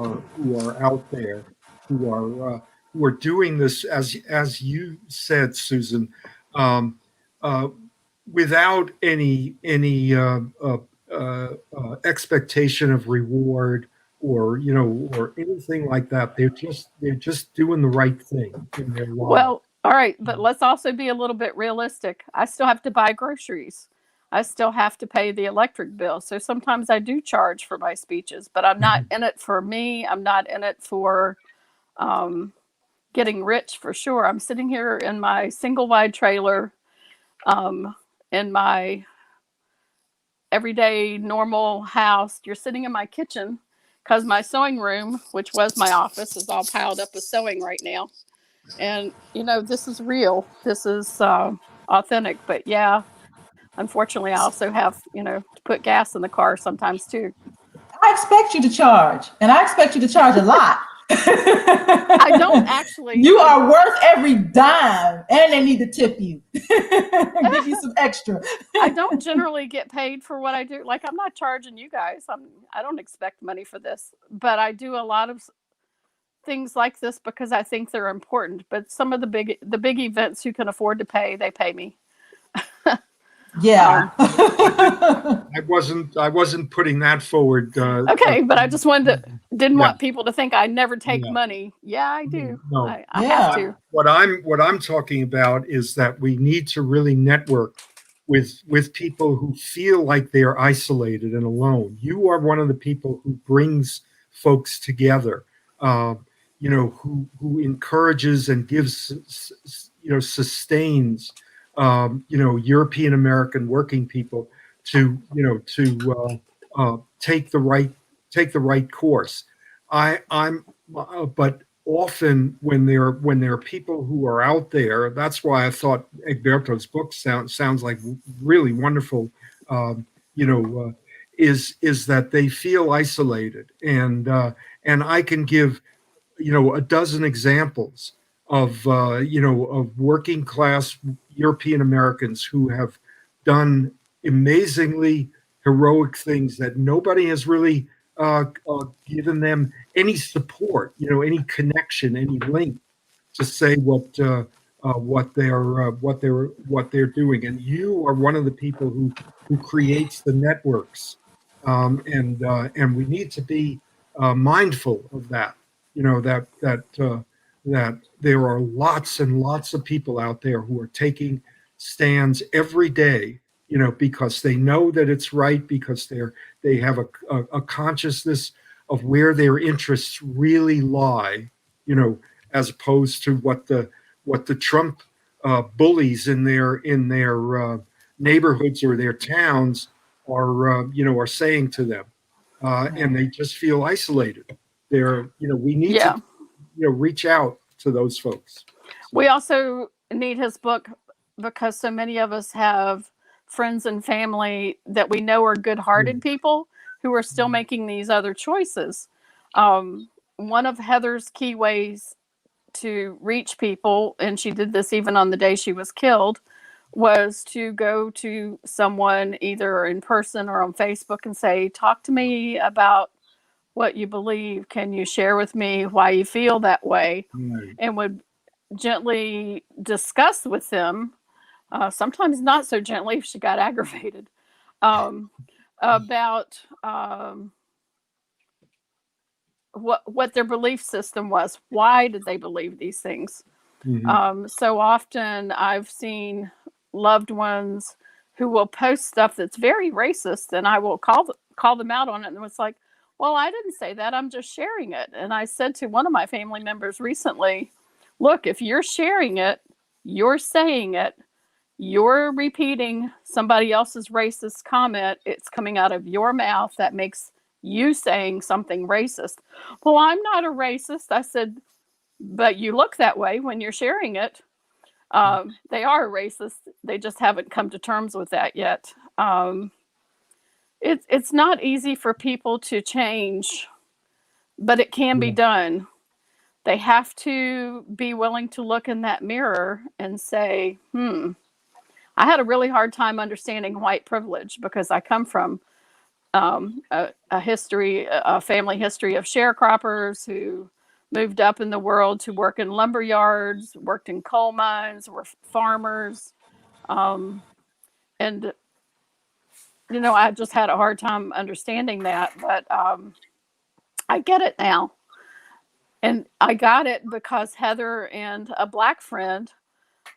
are out there, who are doing this, as you said, Susan, without any expectation of reward or anything like that. They're just doing the right thing in their lives. Well, all right, but let's also be a little bit realistic. I still have to buy groceries. I still have to pay the electric bill. So sometimes I do charge for my speeches, but I'm not in it for me. I'm not in it for getting rich, for sure. I'm sitting here in my single wide trailer, in my everyday normal house. You're sitting in my kitchen because my sewing room, which was my office, is all piled up with sewing right now. And, this is real. This is authentic. But yeah, unfortunately, I also have, to put gas in the car sometimes too. I expect you to charge, and I expect you to charge a lot. I don't actually. You are worth every dime, and they need to tip you, give you some extra. I don't generally get paid for what I do. Like, I'm not charging you guys. I don't expect money for this, but I do a lot of things like this because I think they're important. But some of the big events who can afford to pay, they pay me. Yeah. I wasn't putting that forward. Okay, but I just didn't Yeah. want people to think I never take Yeah. money. Yeah, I do. No. I Yeah. have to. What I'm talking about is that we need to really network with people who feel like they're isolated and alone. You are one of the people who brings folks together. Who encourages and gives, sustains, European American working people to take the right course. But often when there are people who are out there, that's why I thought Egberto's book sounds like really wonderful. Is that they feel isolated, and I can give a dozen examples of of working class European Americans who have done amazingly heroic things that nobody has really given them any support, any connection, any link to say what they're doing. And you are one of the people who creates the networks, and we need to be mindful of that. That there are lots and lots of people out there who are taking stands every day, because they know that it's right, because they have a consciousness of where their interests really lie, as opposed to what the Trump bullies in their neighborhoods or their towns are saying to them, and they just feel isolated. We need Yeah. to reach out to those folks. We also need his book because so many of us have friends and family that we know are good-hearted people who are still making these other choices. One of Heather's key ways to reach people, and she did this even on the day she was killed, was to go to someone either in person or on Facebook and say, talk to me about what you believe. Can you share with me why you feel that way? Right. And would gently discuss with them, sometimes not so gently if she got aggravated, about what their belief system was. Why did they believe these things? Mm-hmm. So often I've seen loved ones who will post stuff that's very racist, and I will call them out on it. And it's like, well, I didn't say that. I'm just sharing it. And I said to one of my family members recently, look, if you're sharing it, you're saying it, you're repeating somebody else's racist comment, it's coming out of your mouth, that makes you saying something racist. Well, I'm not a racist. I said, but you look that way when you're sharing it. They are racist. They just haven't come to terms with that yet. It's not easy for people to change, but it can be done. They have to be willing to look in that mirror and say, I had a really hard time understanding white privilege because I come from a family history of sharecroppers who moved up in the world to work in lumber yards, worked in coal mines, were farmers. And, I just had a hard time understanding that, but I get it now. And I got it because Heather and a Black friend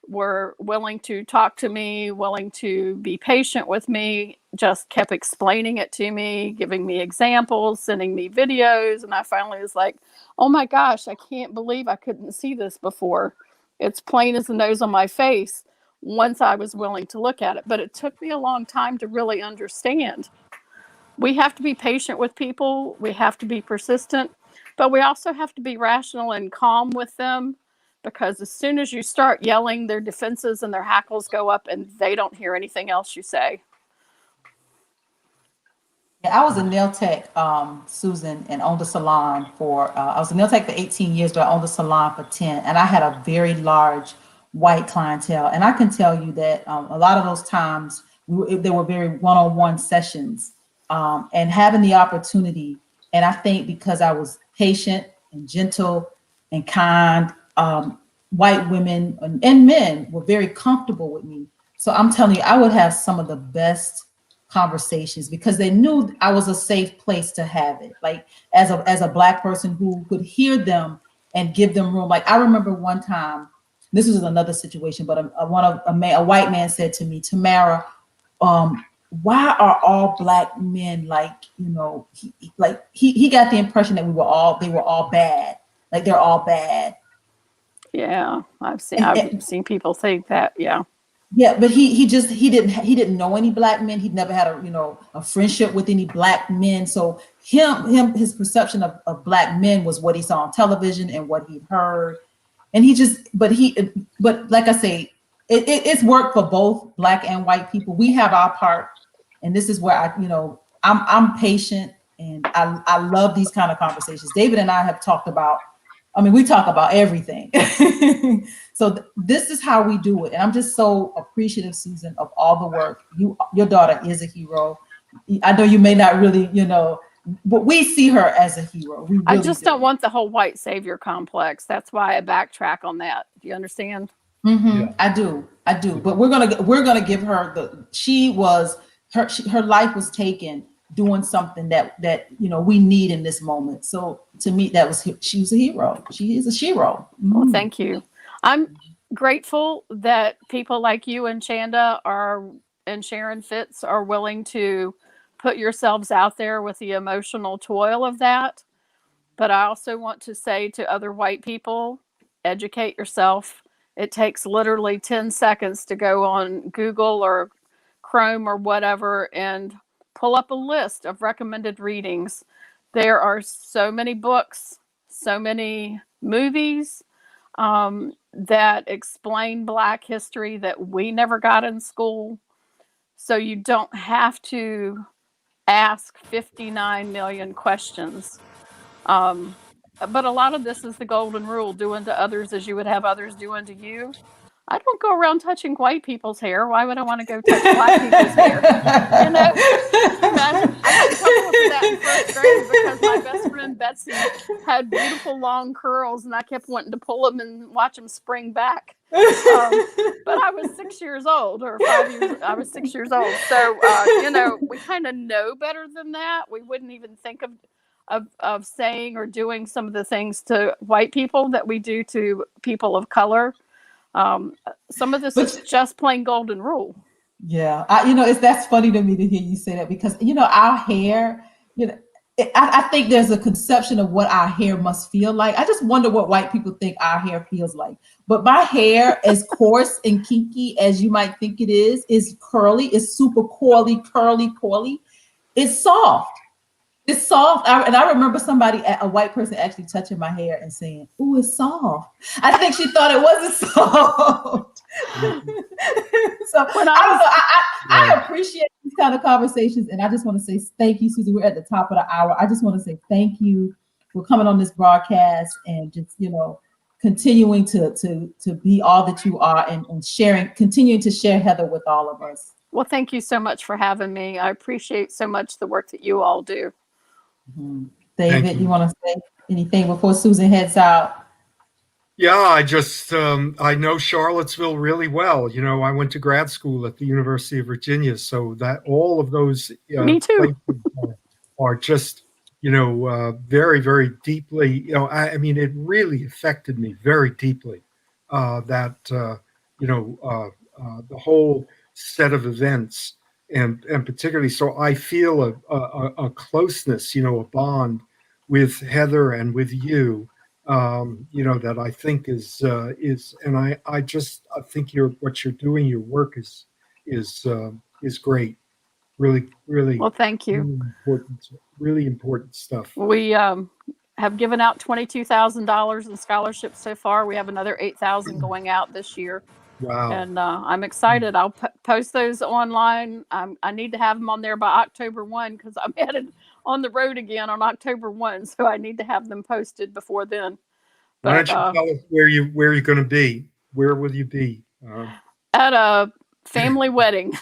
were willing to talk to me, willing to be patient with me, just kept explaining it to me, giving me examples, sending me videos. And I finally was like, oh my gosh, I can't believe I couldn't see this before. It's plain as the nose on my face once I was willing to look at it. But it took me a long time to really understand. We have to be patient with people. We have to be persistent, but we also have to be rational and calm with them, because as soon as you start yelling, their defenses and their hackles go up and they don't hear anything else you say. I was a nail tech, Susan, and owned a salon for, I was a nail tech for 18 years, but I owned a salon for 10. And I had a very large white clientele. And I can tell you that a lot of those times there were very one-on-one sessions, and having the opportunity. And I think because I was patient and gentle and kind, white women and men were very comfortable with me. So I'm telling you, I would have some of the best conversations because they knew I was a safe place to have it. Like as a black person who could hear them and give them room. Like I remember one time, this was another situation, but a white man said to me, Tamara, why are all black men like, he got the impression that they were all bad. Like they're all bad. Yeah, I've And seen people think that. Yeah. yeah, but he didn't know any black men. He'd never had a friendship with any black men. So his perception of black men was what he saw on television and what he'd heard. And but like I say, it's worked for both black and white people. We have our part, and this is where I'm patient and I love these kind of conversations. David and I have talked about, we talk about everything. So this is how we do it. And I'm just so appreciative, Susan, of all the work. Your daughter is a hero. I know you may not really, but we see her as a hero. We really I just do. don't want the whole white savior complex. That's why I backtrack on that. Do you understand? Yeah. I do. But we're gonna give her her life was taken doing something that we need in this moment. So to me, she was a hero. She is a hero. Well, thank you. I'm grateful that people like you and Chanda and Sharon Fitz are willing to put yourselves out there with the emotional toil of that. But I also want to say to other white people, educate yourself. It takes literally 10 seconds to go on Google or Chrome or whatever and pull up a list of recommended readings. There are so many books, so many movies, that explain Black history that we never got in school. So you don't have to ask 59 million questions. But a lot of this is the golden rule: doing to others as you would have others doing to you. I don't go around touching white people's hair. Why would I want to go touch black people's hair? Imagine I got in trouble for that in first grade because my best friend Betsy had beautiful long curls, and I kept wanting to pull them and watch them spring back. But I was 6 years old, or 5 years. I was 6 years old, so we kind of know better than that. We wouldn't even think of saying or doing some of the things to white people that we do to people of color. Some of this is just plain golden rule. Yeah, that's funny to me to hear you say that because our hair, I think there's a conception of what our hair must feel like. I just wonder what white people think our hair feels like. But my hair, as coarse and kinky as you might think it is curly. It's super curly. It's soft. It's soft. And I remember a white person actually touching my hair and saying, "Ooh, it's soft." I think she thought it wasn't soft. So I appreciate these kind of conversations. And I just want to say thank you, Susan. We're at the top of the hour. I just want to say thank you for coming on this broadcast and just, continuing to be all that you are and continuing to share Heather with all of us. Well, thank you so much for having me. I appreciate so much the work that you all do. Mm-hmm. David, you want to say anything before Susan heads out? Yeah, I know Charlottesville really well. I went to grad school at the University of Virginia, so that all of those Me too. are just, very, very deeply, it really affected me very deeply, the whole set of events. And particularly, so I feel a closeness, a bond with Heather and with you, that I think is, and I think what you're doing, your work is great. Really, really. Well, thank you. Really important stuff. We have given out $22,000 in scholarships so far. We have another $8,000 going out this year. Wow. And I'm excited. I'll post those online. I need to have them on there by October 1 because I'm headed on the road again on October 1. So I need to have them posted before then. Why But don't you tell us where you're going to be? Where will you be? at a family wedding.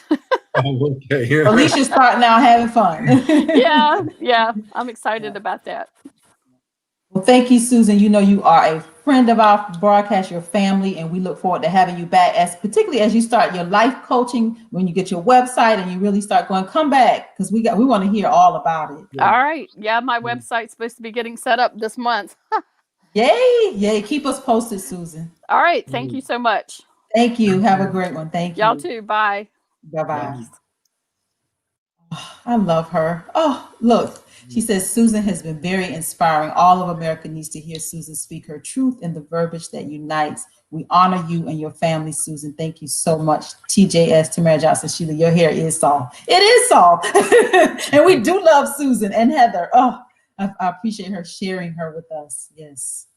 Oh, okay. At least you're starting out having fun. Yeah. I'm excited about that. Well, thank you, Susan. You know you are a friend of our broadcast, your family, and we look forward to having you back, as particularly as you start your life coaching, when you get your website and you really start going, come back, because we want to hear all about it. Yeah. All right. Yeah, my website's supposed to be getting set up this month. Yay. Keep us posted, Susan. All right. Thank you so much. Thank you. Have a great one. Thank Y'all you. too. Bye. Bye-bye. I love her. Oh, look. She says, Susan has been very inspiring. All of America needs to hear Susan speak her truth in the verbiage that unites. We honor you and your family, Susan. Thank you so much. TJS, Tamara Johnson-Shealey, your hair is soft. It is soft. And we do love Susan and Heather. Oh, I appreciate her sharing her with us. Yes.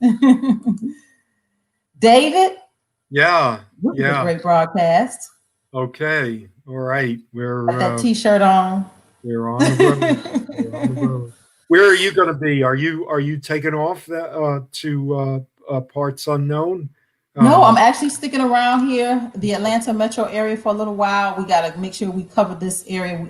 David? Yeah. This is a great broadcast. Okay. All right. Got that t-shirt on. We're on the road. We're on the road. Where are you going to be? Are you taking off to parts unknown? No, I'm actually sticking around here, the Atlanta metro area, for a little while. We got to make sure we cover this area.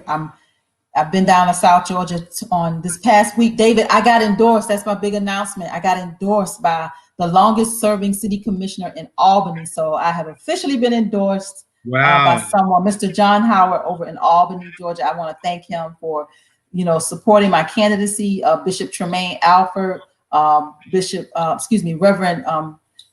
I've been down to South Georgia on this past week. David, I got endorsed. That's my big announcement. I got endorsed by the longest serving city commissioner in Albany. So I have officially been endorsed by someone, Mr. John Howard over in Albany, Georgia. I want to thank him for, supporting my candidacy. Bishop Tremaine Alford, Reverend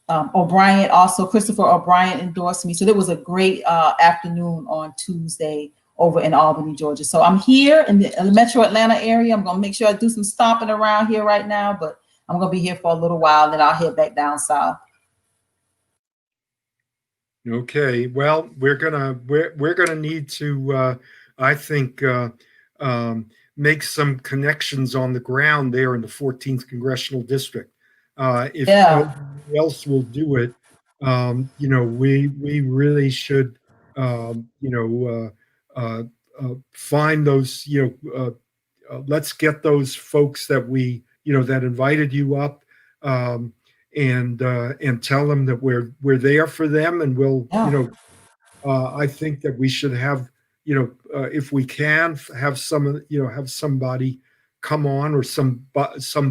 O'Brien, also Christopher O'Brien endorsed me. So there was a great afternoon on Tuesday over in Albany, Georgia. So I'm here in the metro Atlanta area. I'm going to make sure I do some stomping around here right now, but I'm going to be here for a little while, then I'll head back down south. Okay. Well, we're gonna need to, I think, make some connections on the ground there in the 14th congressional district. If nobody else will do it, we really should, find those. Let's get those folks that that invited you up. And tell them that we're there for them, and we'll I think that we should have if we can have have somebody come on, or some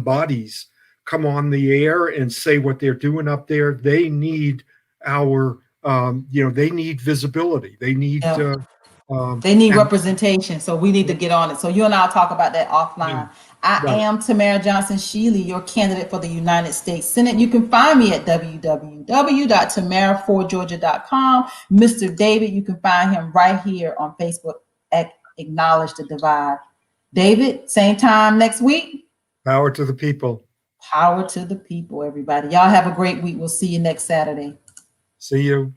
bodies come on the air and say what they're doing up there. They need our they need visibility. They need representation, so we need to get on it. So you and I'll talk about that offline. I am Tamara Johnson-Shealey, your candidate for the United States Senate. You can find me at www.tamara4georgia.com. Mr. David, you can find him right here on Facebook at Acknowledge the Divide. David, same time next week. Power to the people. Power to the people, everybody. Y'all have a great week. We'll see you next Saturday. See you.